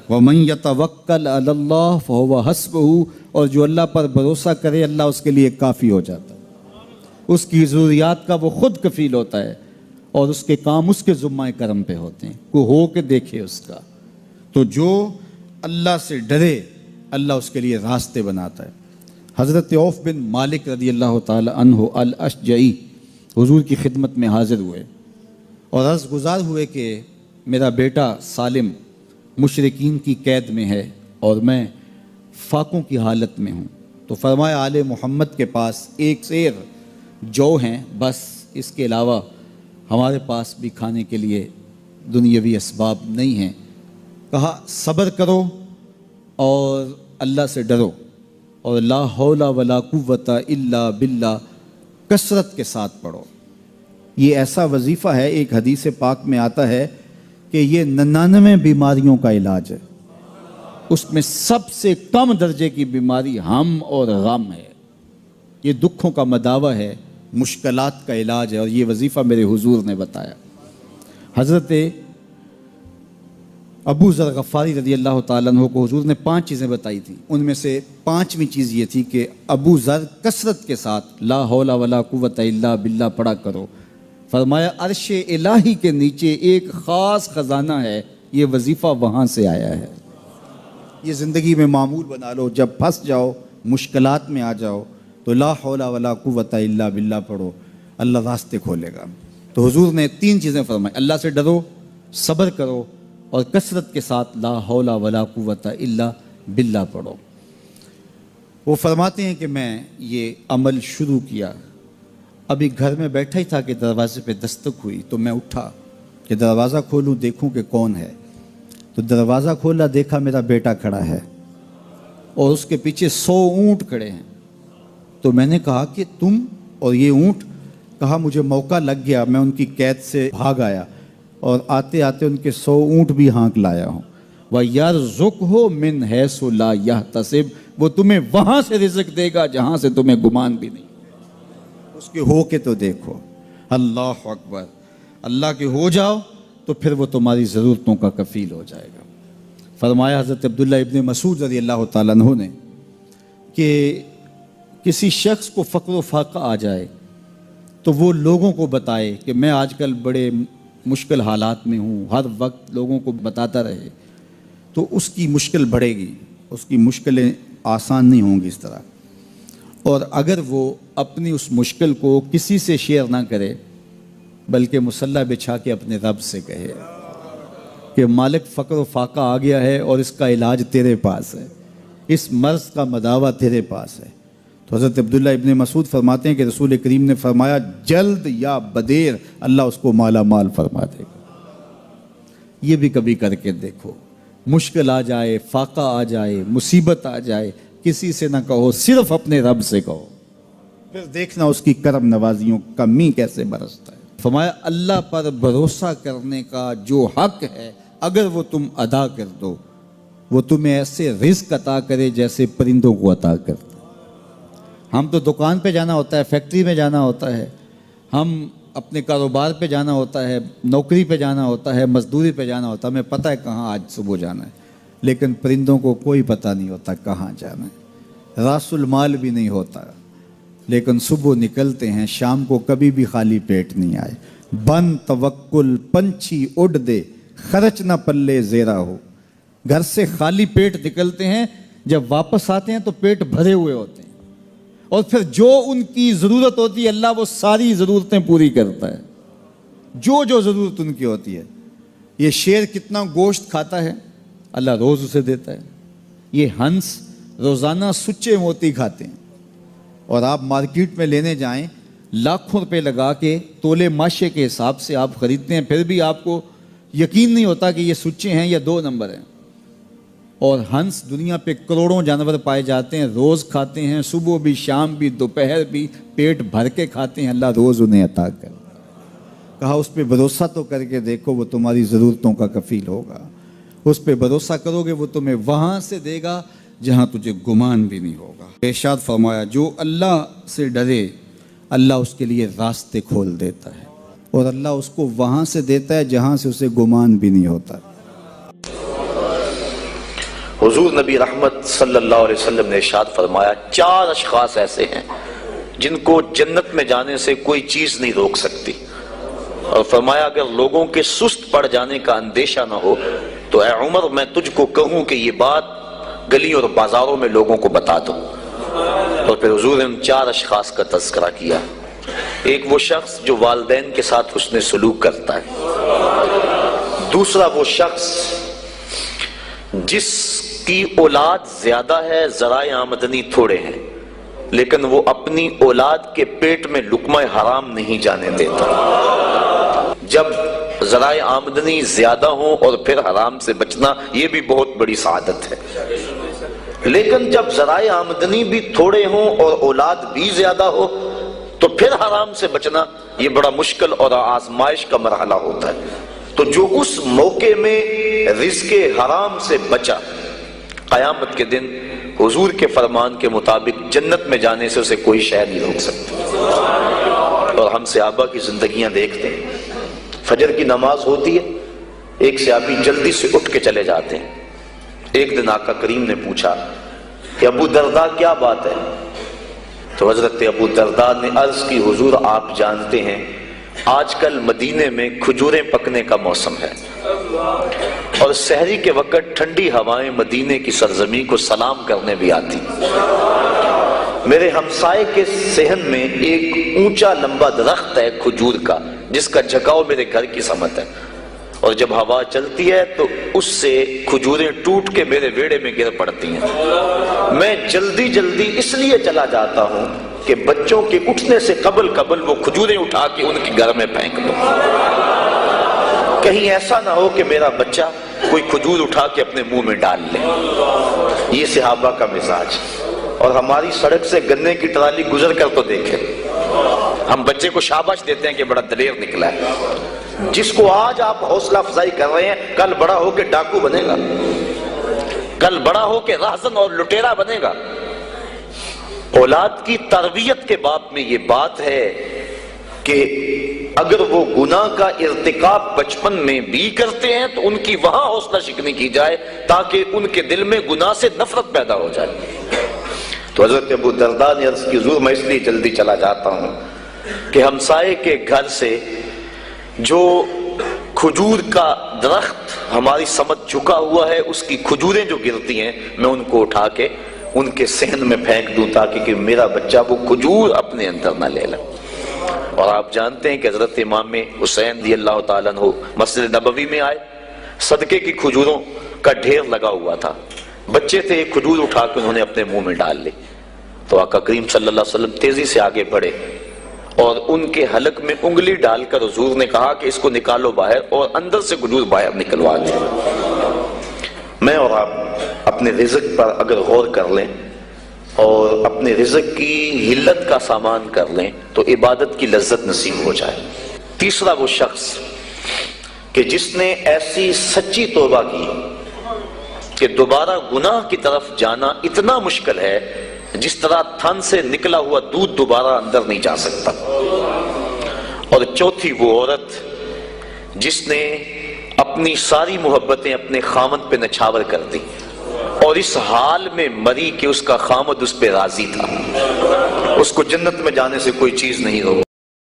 وَمَن يَتَوَكَّلْ عَلَى اللَّهِ فَهُوَ حَسْبُهُ، اور جو اللہ پر بھروسہ کرے اللہ اس کے لیے کافی ہو جاتا ہے، اس کی ضروریات کا وہ خود کفیل ہوتا ہے، اور اس کے کام اس کے ذمہ کرم پہ ہوتے ہیں، کوئی ہو کے دیکھے اس کا۔ تو جو اللہ سے ڈرے اللہ اس کے لیے راستے بناتا ہے۔ حضرت عوف بن مالک رضی اللہ تعالی عنہ الاشجعی حضور کی خدمت میں حاضر ہوئے اور عرض گزار ہوئے کہ میرا بیٹا سالم مشرکین کی قید میں ہے اور میں فاقوں کی حالت میں ہوں، تو فرمایا آل محمد کے پاس ایک سیر جو ہیں، بس اس کے علاوہ ہمارے پاس بھی کھانے کے لیے دنیاوی اسباب نہیں ہیں۔ کہا صبر کرو اور اللہ سے ڈرو، اور لا حول ولا قوت الا باللہ کثرت کے ساتھ پڑھو۔ یہ ایسا وظیفہ ہے، ایک حدیث پاک میں آتا ہے کہ یہ 99 بیماریوں کا علاج ہے، اس میں سب سے کم درجے کی بیماری ہم اور غم ہے، یہ دکھوں کا مداوع ہے، مشکلات کا علاج ہے، اور یہ وظیفہ میرے حضور نے بتایا۔ حضرت ابو ذر غفاری رضی اللہ تعالیٰ عنہ کو حضور نے 5 چیزیں بتائی تھیں، ان میں سے 5ویں چیز یہ تھی کہ ابو ذر کثرت کے ساتھ لا حول ولا قوت الا باللہ پڑھا کرو۔ فرمایا عرش الہی کے نیچے ایک خاص خزانہ ہے، یہ وظیفہ وہاں سے آیا ہے، یہ زندگی میں معمول بنا لو، جب پھنس جاؤ مشکلات میں آ جاؤ تو لا حول ولا قوت الا باللہ پڑھو، اللہ راستے کھولے گا۔ تو حضور نے 3 چیزیں فرمائی، اللہ سے ڈرو، صبر کرو، اور کثرت کے ساتھ لا حول ولا قوت الا باللہ پڑھو۔ وہ فرماتے ہیں کہ میں یہ عمل شروع کیا، ابھی گھر میں بیٹھا ہی تھا کہ دروازے پہ دستک ہوئی، تو میں اٹھا کہ دروازہ کھولوں دیکھوں کہ کون ہے، تو دروازہ کھولا، دیکھا میرا بیٹا کھڑا ہے اور اس کے پیچھے 100 اونٹ کھڑے ہیں۔ تو میں نے کہا کہ تم اور یہ اونٹ؟ کہا مجھے موقع لگ گیا، میں ان کی قید سے بھاگ آیا اور آتے آتے ان کے 100 اونٹ بھی ہانک لایا ہوں۔ وَيَرْزُقْهُ مِنْ حَيْثُ لَا يَحْتَسِبُ، وہ تمہیں وہاں سے رزق دے گا جہاں سے تمہیں گمان بھی نہیں، اس کے ہو کے تو دیکھو۔ اللہ اکبر، اللہ کے ہو جاؤ تو پھر وہ تمہاری ضرورتوں کا کفیل ہو جائے گا۔ فرمایا حضرت عبداللہ ابن مسعود رضی اللہ تعالیٰ عنہ نے کہ کسی شخص کو فقر و فاقہ آ جائے تو وہ لوگوں کو بتائے کہ میں آج کل بڑے مشکل حالات میں ہوں، ہر وقت لوگوں کو بتاتا رہے تو اس کی مشکل بڑھے گی، اس کی مشکلیں آسان نہیں ہوں گی اس طرح۔ اور اگر وہ اپنی اس مشکل کو کسی سے شیئر نہ کرے بلکہ مصلی بچھا کے اپنے رب سے کہے کہ مالک فقر و فاقہ آ گیا ہے اور اس کا علاج تیرے پاس ہے، اس مرض کا مداوع تیرے پاس ہے۔ تو حضرت عبداللہ ابن مسعود فرماتے ہیں کہ رسول کریم نے فرمایا جلد یا بدیر اللہ اس کو مالا مال فرما دے گا۔ یہ بھی کبھی کر کے دیکھو، مشکل آ جائے، فاقہ آ جائے، مصیبت آ جائے، کسی سے نہ کہو، صرف اپنے رب سے کہو، پھر دیکھنا اس کی کرم نوازیوں کا می کیسے برستا ہے۔ فرمایا اللہ پر بھروسہ کرنے کا جو حق ہے اگر وہ تم ادا کر دو، وہ تمہیں ایسے رزق عطا کرے جیسے پرندوں کو عطا کرتا۔ ہم تو دکان پہ جانا ہوتا ہے، فیکٹری میں جانا ہوتا ہے، ہم اپنے کاروبار پہ جانا ہوتا ہے، نوکری پہ جانا ہوتا ہے، مزدوری پہ جانا ہوتا ہے، ہمیں پتہ ہے کہاں آج صبح جانا ہے، لیکن پرندوں کو کوئی پتہ نہیں ہوتا کہاں جانا ہے، راس المال بھی نہیں ہوتا، لیکن صبح نکلتے ہیں، شام کو کبھی بھی خالی پیٹ نہیں آئے۔ بن توکل پنچھی اڑ دے، خرچ نہ پلے زیرا ہو۔ گھر سے خالی پیٹ نکلتے ہیں، جب واپس آتے ہیں تو پیٹ بھرے ہوئے ہوتے ہیں، اور پھر جو ان کی ضرورت ہوتی ہے اللہ وہ ساری ضرورتیں پوری کرتا ہے، جو ضرورت ان کی ہوتی ہے۔ یہ شیر کتنا گوشت کھاتا ہے اللہ روز اسے دیتا ہے، یہ ہنس روزانہ سچے موتی کھاتے ہیں، اور آپ مارکیٹ میں لینے جائیں لاکھوں روپے لگا کے تولے ماشے کے حساب سے آپ خریدتے ہیں، پھر بھی آپ کو یقین نہیں ہوتا کہ یہ سچے ہیں یا 2 نمبر ہیں۔ اور ہنس دنیا پہ کروڑوں جانور پائے جاتے ہیں، روز کھاتے ہیں، صبح بھی، شام بھی، دوپہر بھی، پیٹ بھر کے کھاتے ہیں، اللہ روز انہیں عطا کر۔ کہا اس پہ بھروسہ تو کر کے دیکھو، وہ تمہاری ضرورتوں کا کفیل ہوگا، اس پہ بھروسہ کرو گے وہ تمہیں وہاں سے دے گا جہاں تجھے گمان بھی نہیں ہوگا۔ ارشاد فرمایا جو اللہ سے ڈرے اللہ اس کے لیے راستے کھول دیتا ہے، اور اللہ اس کو وہاں سے دیتا ہے جہاں سے اسے گمان بھی نہیں ہوتا۔ حضور نبی رحمت صلی اللہ علیہ وسلم نے ارشاد فرمایا 4 اشخاص ایسے ہیں جن کو جنت میں جانے سے کوئی چیز نہیں روک سکتی، اور فرمایا اگر لوگوں کے سست پڑ جانے کا اندیشہ نہ ہو تو اے عمر میں تجھ کو کہوں کہ یہ بات گلی اور بازاروں میں لوگوں کو بتا دو۔ اور پھر حضور نے ان 4 اشخاص کا تذکرہ کیا۔ ایک وہ شخص جو والدین کے ساتھ حسن سلوک کرتا ہے، دوسرا وہ شخص جس کی اولاد زیادہ ہے ذرائع آمدنی تھوڑے ہیں لیکن وہ اپنی اولاد کے پیٹ میں لقمہ حرام نہیں جانے دیتا۔ جب ذرائع آمدنی زیادہ ہوں اور پھر حرام سے بچنا یہ بھی بہت بڑی سعادت ہے، لیکن جب ذرائع آمدنی بھی تھوڑے ہوں اور اولاد بھی زیادہ ہو تو پھر حرام سے بچنا یہ بڑا مشکل اور آزمائش کا مرحلہ ہوتا ہے۔ تو جو اس موقع میں رزق حرام سے بچا، قیامت کے دن حضور کے فرمان کے مطابق جنت میں جانے سے اسے کوئی شے نہیں روک سکتا۔ اور ہم صحابہ کی زندگیاں دیکھتے ہیں، فجر کی نماز ہوتی ہے، ایک صحابی جلدی سے اٹھ کے چلے جاتے ہیں۔ ایک دن آقا کریم نے پوچھا کہ ابو درداء کیا بات ہے؟ تو حضرت ابو درداء نے عرض کی حضور آپ جانتے ہیں آج کل مدینے میں کھجوریں پکنے کا موسم ہے اور سحری کے وقت ٹھنڈی ہوائیں مدینے کی سرزمین کو سلام کرنے بھی آتی۔ میرے ہمسائے کے صحن میں ایک اونچا لمبا درخت ہے کھجور کا جس کا جھکاؤ میرے گھر کی سمت ہے، اور جب ہوا چلتی ہے تو اس سے کھجوریں ٹوٹ کے میرے ویڑے میں گر پڑتی ہیں۔ میں جلدی جلدی اس لیے چلا جاتا ہوں کہ بچوں کے اٹھنے سے قبل وہ کھجوریں اٹھا کے ان کے گھر میں پھینک دو، کہیں ایسا نہ ہو کہ میرا بچہ کوئی کھجور اٹھا کے اپنے منہ میں ڈال لے۔ یہ صحابہ کا مزاج۔ اور ہماری سڑک سے گنے کی ٹرالی گزر کر تو دیکھیں، ہم بچے کو شاباش دیتے ہیں کہ بڑا دلیر نکلا ہے۔ جس کو آج آپ حوصلہ افزائی کر رہے ہیں کل بڑا ہو کے ڈاکو بنے گا، کل بڑا ہو کے راہزن اور لٹیرا بنے گا۔ اولاد کی تربیت کے باب میں یہ بات ہے کہ اگر وہ گناہ کا ارتکاب بچپن میں بھی کرتے ہیں تو ان کی وہاں حوصلہ شکنی کی جائے تاکہ ان کے دل میں گناہ سے نفرت پیدا ہو جائے۔ تو حضرت ابو درداء نے عرض کی حضور میں اس لیے جلدی چلا جاتا ہوں کہ ہمسائے کے گھر سے جو کھجور کا درخت ہماری سمت جھکا ہوا ہے اس کی کھجوریں جو گرتی ہیں میں ان کو اٹھا کے ان کے صحن میں پھینک دوں تاکہ کہ میرا بچہ وہ کھجور اپنے اندر نہ لے لے۔ اور آپ جانتے ہیں کہ حضرت امام حسین رضی اللہ تعالیٰ عنہ مسجد نبوی میں آئے، صدقے کی کھجوروں کا ڈھیر لگا ہوا تھا، بچے تھے، ایک کھجور اٹھا کے انہوں نے اپنے منہ میں ڈال لی۔ تو آقا کریم صلی اللہ علیہ وسلم تیزی سے آگے بڑھے اور ان کے حلق میں انگلی ڈال کر حضور نے کہا کہ اس کو نکالو باہر اور اندر سے کھجور باہر نکلوا دیں۔ میں اور آپ اپنے رزق پر اگر غور کر لیں اور اپنے رزق کی حلت کا سامان کر لیں تو عبادت کی لذت نصیب ہو جائے۔ تیسرا وہ شخص کہ جس نے ایسی سچی توبہ کی کہ دوبارہ گناہ کی طرف جانا اتنا مشکل ہے جس طرح تھن سے نکلا ہوا دودھ دوبارہ اندر نہیں جا سکتا۔ اور چوتھی وہ عورت جس نے اپنی ساری محبتیں اپنے خامد پہ نچھاور کر دی اور اس حال میں مری کہ اس کا خامد اس پہ راضی تھا، اس کو جنت میں جانے سے کوئی چیز نہیں روکی۔